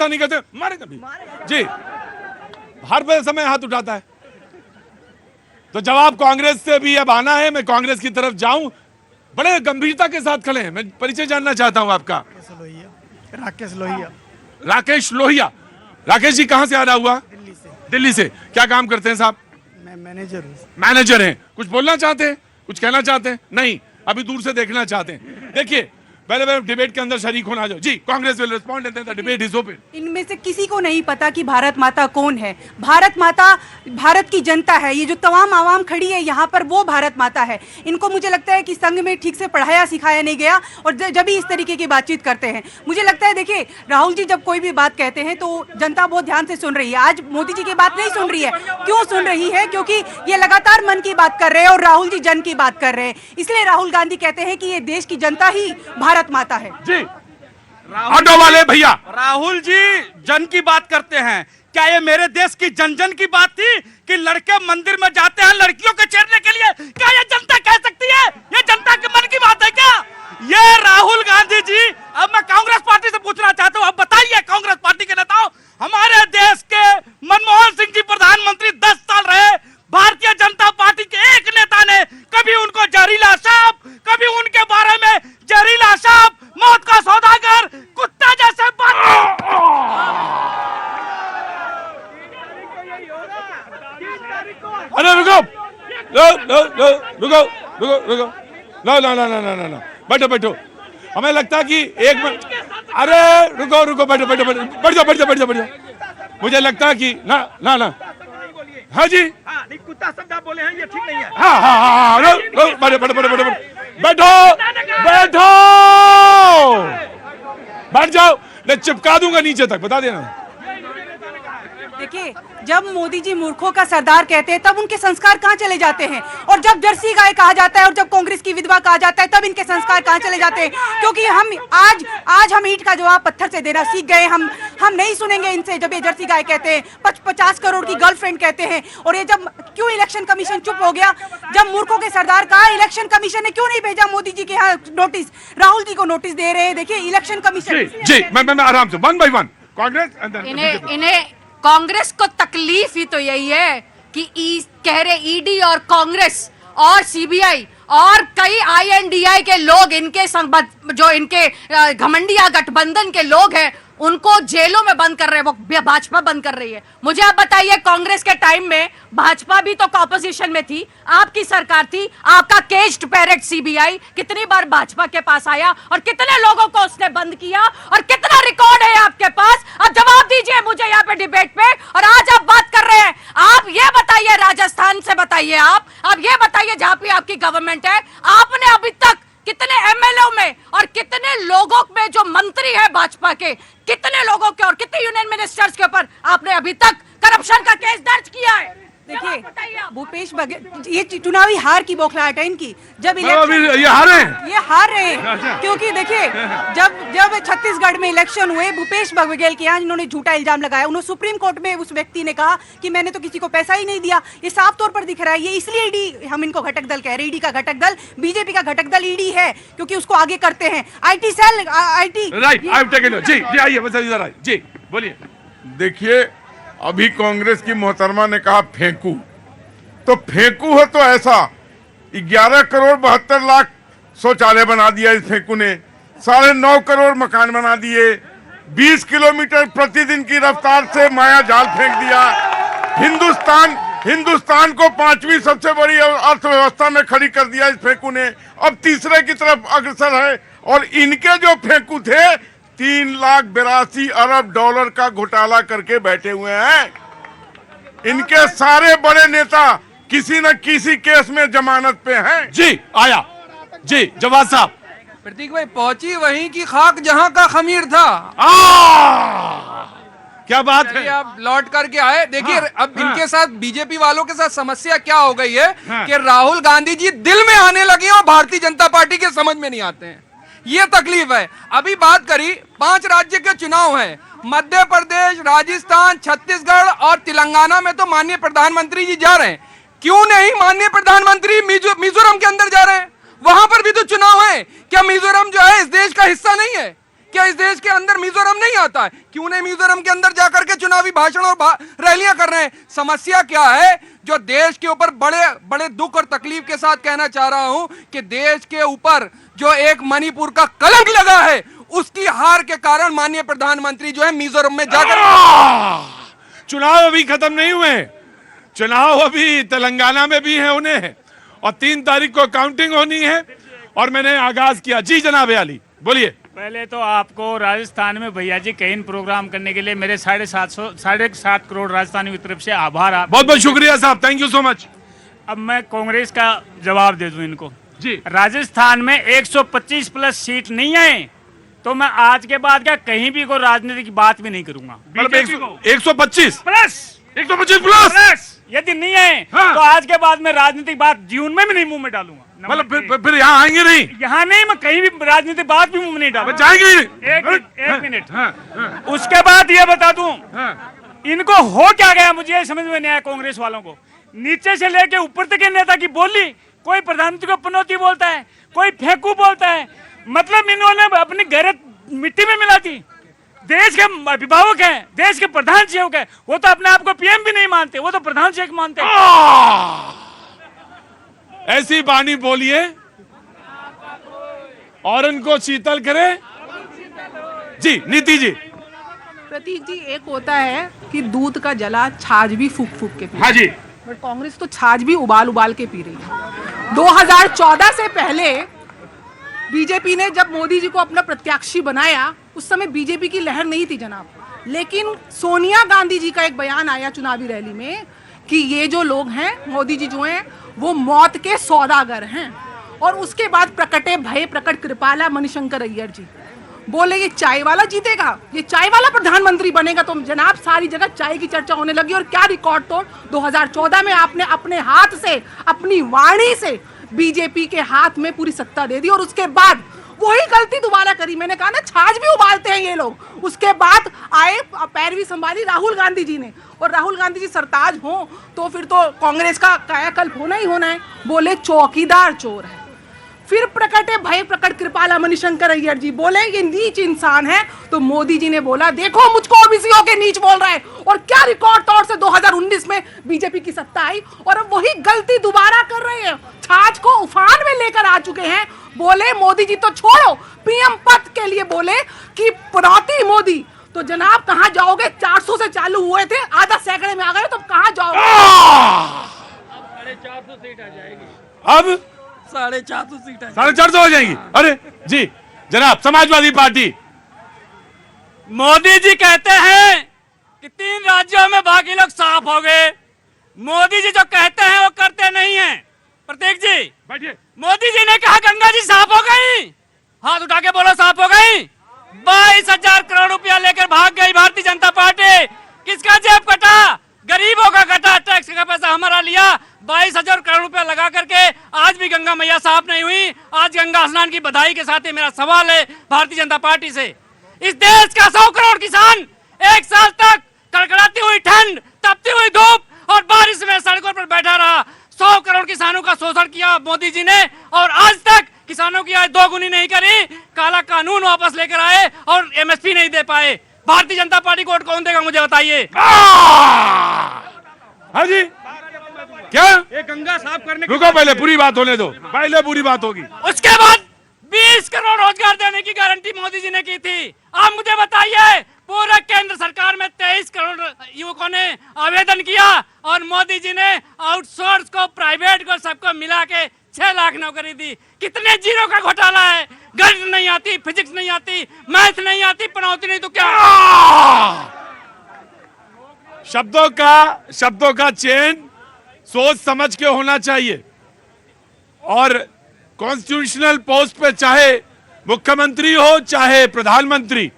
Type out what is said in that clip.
नहीं करते, मारे कभी जी, हर समय हाथ उठाता है। तो जवाब कांग्रेस से भी अब आना है। मैं कांग्रेस की तरफ जाऊं, बड़े गंभीरता के साथ खड़े हैं। मैं परिचय जानना चाहता हूं आपका। राकेश लोहिया। राकेश लोहिया। राकेश जी कहां से आ रहा हुआ? दिल्ली से। दिल्ली से। क्या काम करते हैं साहब? मैं मैनेजर हूँ। मैनेजर हैं। कुछ बोलना चाहते हैं, कुछ कहना चाहते हैं? नहीं, अभी दूर से देखना चाहते हैं। देखिए, पहले डिबेट के अंदर शरीक होना जाओ जी। Congress will respond and the debate is open. इनमें से किसी को नहीं पता कि भारत माता कौन है। भारत माता भारत की जनता है। ये जो तमाम आवाम खड़ी है यहाँ पर, वो भारत माता है। इनको मुझे लगता है कि संघ में ठीक से पढ़ाया सिखाया नहीं गया, और जब भी इस तरीके की बातचीत करते हैं, मुझे लगता है देखिए, राहुल जी जब कोई भी बात कहते हैं तो जनता बहुत ध्यान से सुन रही है। आज मोदी जी की बात नहीं सुन रही है। क्यों सुन रही है? क्योंकि ये लगातार मन की बात कर रहे हैं और राहुल जी जन की बात कर रहे हैं। इसलिए राहुल गांधी कहते हैं कि ये देश की जनता ही भारत माता है। जी, ऑटो वाले भैया। राहुल जी जन की बात करते हैं, क्या ये मेरे देश की जन जन की बात थी कि लड़के मंदिर में जाते हैं लड़कियों को छेड़ने के लिए? क्या ये जनता कह सकती है? ये जनता के मन की बात है क्या? ये राहुल गांधी जी, अब मैं कांग्रेस पार्टी से पूछना चाहता हूं, अब बताइए कांग्रेस पार्टी के नेताओं, हमारे देश के मनमोहन सिंह जी प्रधानमंत्री 10 साल रहे, भारतीय जनता पार्टी के एक नेता ने कभी उनको जहरीला सांप, कभी उनके बारे में जहरीला सांप, मौत का सौदागर, कुत्ता जैसे अरे रुको, रुको, नो, बैठो बैठो। हमें लगता है कि एक मिनट, अरे रुको, बैठ जाओ। मुझे लगता है कि ना, हाँ जी, नहीं, कुत्ता शब्द आप बोले हैं, ये ठीक नहीं है। हाँ, बैठ जाओ, मैं चिपका दूंगा नीचे तक, बता देना। देखिए, जब मोदी जी मूर्खों का सरदार कहते हैं तब उनके संस्कार कहाँ चले जाते हैं, और जब जर्सी गाय कहा जाता है और जब कांग्रेस की विधवा कहा जाता है तब इनके संस्कार कहाँ चले जाते हैं। क्योंकि हम आज हम ईंट का जवाब पत्थर से देना सीख गए। हम नहीं सुनेंगे इनसे जब ये जर्सी गाय कहते हैं, 50 करोड़ की गर्लफ्रेंड कहते हैं। और ये जब क्यों इलेक्शन कमीशन चुप हो गया? जब मूर्खों के सरदार कहा, इलेक्शन कमीशन ने क्यों नहीं भेजा मोदी जी के यहाँ नोटिस? राहुल जी को नोटिस दे रहे हैं। देखिए, इलेक्शन कमीशन जी, मैं आराम से 1 by 1 कांग्रेस। इन्हें कांग्रेस को तकलीफ ही तो यही है कि कह रहे ईडी और कांग्रेस और सीबीआई और कई आईएनडीआई के लोग, इनके जो इनके घमंडिया गठबंधन के लोग हैं, उनको जेलों में बंद कर रहे हैं, वो भाजपा बंद कर रही है। मुझे आप बताइए, कांग्रेस के टाइम में भाजपा भी तो ऑपोजिशन में थी, आपकी सरकार थी, आपका केज्ड पैरेट सीबीआई कितनी बार भाजपा के पास आया और कितने लोगों को उसने बंद किया, और कितना रिकॉर्ड है आपके पास? अब जवाब दीजिए मुझे यहाँ पे डिबेट पे। और आज आप बात कर रहे हैं, आप ये बताइए, राजस्थान से बताइए, आप ये बताइए जहां पे आपकी गवर्नमेंट है, आपने अभी तक कितने एमएलए में और कितने लोगों में जो मंत्री है भाजपा के, कितने लोगों के और कितने यूनियन मिनिस्टर्स के ऊपर आपने अभी तक करप्शन का केस दर्ज किया है? देखिए, भूपेश बघेल, ये चुनावी हार की बौखलाहट है इनकी। जब ये हार रहे हैं, क्योंकि देखिए, जब छत्तीसगढ़ में इलेक्शन हुए, भूपेश बघेल के यहाँ इन्होंने झूठा इल्जाम लगाया। उन्होंने सुप्रीम कोर्ट में उस व्यक्ति ने कहा कि मैंने तो किसी को पैसा ही नहीं दिया। ये साफ तौर पर दिख रहा है। ये इसलिए ईडी, हम इनको घटक दल कह रहे हैं, ईडी का घटक दल, बीजेपी का घटक दल ईडी है, क्योंकि उसको आगे करते हैं। IT cell, IT right, I have taken जी, आइए बस इधर आइए जी, बोलिए। देखिए, अभी कांग्रेस की मोहतरमा ने कहा फेंकू, तो फेंकू है तो ऐसा 11 करोड़ 72 लाख शौचालय बना दिया इस फेंकू ने, 9.5 करोड़ मकान बना दिए, 20 किलोमीटर प्रतिदिन की रफ्तार से माया जाल फेंक दिया। हिंदुस्तान को 5वीं सबसे बड़ी अर्थव्यवस्था में खड़ी कर दिया इस फेंकू ने। अब तीसरे की तरफ अग्रसर है, और इनके जो फेंकू थे $3,82 अरब का घोटाला करके बैठे हुए हैं। इनके सारे बड़े नेता किसी न किसी केस में जमानत पे हैं। जी, आया जी, जवाब साहब। प्रतीक भाई, पहुंची वहीं की खाक जहां का खमीर था। क्या बात है, आप लौट करके आए। देखिए, अब इनके साथ, बीजेपी वालों के साथ समस्या क्या हो गई है कि राहुल गांधी जी दिल में आने लगे और भारतीय जनता पार्टी के समझ में नहीं आते हैं। ये तकलीफ है। अभी बात करी, 5 राज्य के चुनाव है, मध्य प्रदेश, राजस्थान, छत्तीसगढ़ और तेलंगाना में तो माननीय प्रधानमंत्री जी जा रहे हैं। क्यों नहीं माननीय प्रधानमंत्री मिजोरम के अंदर जा रहे हैं? वहां पर भी तो चुनाव है। क्या मिजोरम जो है इस देश का हिस्सा नहीं है? क्या इस देश के अंदर मिजोरम नहीं आता है? क्यों नहीं मिजोरम के अंदर जाकर के चुनावी भाषण और रैलियां कर रहे हैं? समस्या क्या है जो देश के ऊपर बड़े बड़े दुख और तकलीफ के साथ कहना चाह रहा हूं कि देश के ऊपर जो एक मणिपुर का कलंक लगा है, उसकी हार के कारण माननीय प्रधानमंत्री जो है मिजोरम में जाकर चुनाव अभी खत्म नहीं हुए, चुनाव अभी तेलंगाना में भी है उन्हें, और 3 तारीख को काउंटिंग होनी है और मैंने आगाज किया। जी जनाब अली बोलिए। पहले तो आपको राजस्थान में भैया जी कहीं प्रोग्राम करने के लिए मेरे 7.5 करोड़ राजस्थानियों की तरफ से आभार। आप बहुत बहुत शुक्रिया साहब, थैंक यू सो मच। अब मैं कांग्रेस का जवाब दे दूं इनको जी। राजस्थान में 125 प्लस सीट नहीं है तो मैं आज के बाद क्या कहीं भी कोई राजनीति की बात भी नहीं करूंगा। बीजेपी को 125 प्लस 125 प्लस यदि नहीं है हाँ। तो आज के बाद मैं राजनीतिक बात जीवन में भी नहीं मुंह में डालूंगा। मतलब फिर यहाँ आएंगे नहीं? यहाँ नहीं, मैं कहीं भी राजनीतिक बात भी मुंह में नहीं डालूंगा। जाएंगे? एक मिनट। उसके बाद ये बता दूं, इनको हो क्या गया मुझे ये समझ में नहीं आया। कांग्रेस वालों को नीचे से लेके ऊपर तक के नेता की बोली, कोई प्रधानमंत्री को पनौती बोलता है, कोई फेंकू बोलता है। मतलब इन्होंने अपनी गैरत मिट्टी में मिला दी। देश के अभिभावक हैं, देश के प्रधान सेवक है, वो तो अपने आप को पीएम भी नहीं मानते, वो तो प्रधान सेवक मानते हैं। ऐसी बानी बोलिए और इनको शीतल करे। जी नीति जी। प्रतीक जी, एक होता है कि दूध का जला छाछ भी फूक फूक के पी। हाँ जी। बट कांग्रेस तो छाछ भी उबाल उबाल के पी रही है। 2014 से पहले बीजेपी ने जब मोदी जी को अपना प्रत्याशी बनाया, उस समय बीजेपी की लहर नहीं थी जनाब, लेकिन सोनिया गांधी जी का एक बयान आया चुनावी रैली में कि ये जो लोग हैं, मोदी जी जो हैं वो मौत के सौदागर हैं। और उसके बाद प्रकटे भय प्रकट कृपाला मणिशंकर अय्यर जी बोले ये चाय वाला जीतेगा, ये चाय वाला प्रधानमंत्री बनेगा। तो जनाब सारी जगह चाय की चर्चा होने लगी और क्या रिकॉर्ड तोड़ 2014 में आपने अपने हाथ से, अपनी वाणी से बीजेपी के हाथ में पूरी सत्ता दे दी और उसके बाद वही गलती दोबारा करी। मैंने कहा ना, छाछ भी उबालते हैं ये लोग। उसके बाद आए, पैरवी संभाली राहुल गांधी जी ने, और राहुल गांधी जी सरताज हो तो फिर तो कांग्रेस का कायाकल्प होना ही होना है। बोले चौकीदार चोर है। फिर प्रकटे भय प्रकट कृपाला मणिशंकर अय्यर जी बोले ये नीच इंसान है। तो मोदी जी ने बोला देखो मुझको ओबीसीओ के नीच बोल रहा है। और क्या रिकॉर्ड तौर से 2019 में बीजेपी की सत्ता आई और अब वही गलती दोबारा कर रहे हैं। छाछ को उफान में लेकर आ चुके हैं। बोले मोदी जी तो छोड़ो, पीएम पद के लिए बोले कि पनौती मोदी। तो जनाब कहां जाओगे? 400 से चालू हुए थे, आधा सैकड़े में आ गए, तो कहां जाओगे? 450 सीट आ जाएगी। अब 450 सीट 450 हो जाएंगी। अरे जी जनाब, समाजवादी पार्टी। मोदी जी कहते हैं कि 3 राज्यों में बाकी लोग साफ हो गए। मोदी जी जो कहते हैं वो करते नहीं हैं। प्रतीक जी बैठिए। मोदी जी ने कहा गंगा जी साफ हो गई, हाथ उठा के बोलो साफ हो गई। 22,000 करोड़ रुपया लेकर भाग गई भारतीय जनता पार्टी। किसका जेब कटा? गरीबों का कटा। टैक्स का पैसा हमारा लिया। 22,000 करोड़ रुपया लगा करके आज भी गंगा मैया साफ नहीं हुई। आज गंगा स्नान की बधाई के साथ मेरा सवाल है भारतीय जनता पार्टी से, इस देश का 100 करोड़ किसान 1 साल तक कड़कड़ाती हुई ठंड, तपती हुई धूप और बारिश में सड़कों पर बैठा रहा। 100 करोड़ किसानों का शोषण किया मोदी जी ने और आज तक किसानों की आय दोगुनी नहीं करी। काला कानून वापस लेकर आए और एमएसपी नहीं दे पाए। भारतीय जनता पार्टी को वोट कौन देगा मुझे बताइए। हाँ जी क्या? ये गंगा साफ करने रुको, पहले पूरी बात होने दो, पहले पूरी बात होगी। उसके बाद 20 करोड़ रोजगार देने की गारंटी मोदी जी ने की थी। आप मुझे बताइए, पूरे केंद्र सरकार में 23 करोड़ युवकों ने आवेदन किया और मोदी जी ने आउटसोर्स को, प्राइवेट को, सबको मिला के 6 लाख नौकरी दी। कितने जीरो का घोटाला है। गणित नहीं आती, फिजिक्स नहीं आती, मैथ नहीं आती, पनौती नहीं तो क्या? शब्दों का चयन सोच समझ के होना चाहिए और कॉन्स्टिट्यूशनल पोस्ट पे चाहे मुख्यमंत्री हो चाहे प्रधानमंत्री,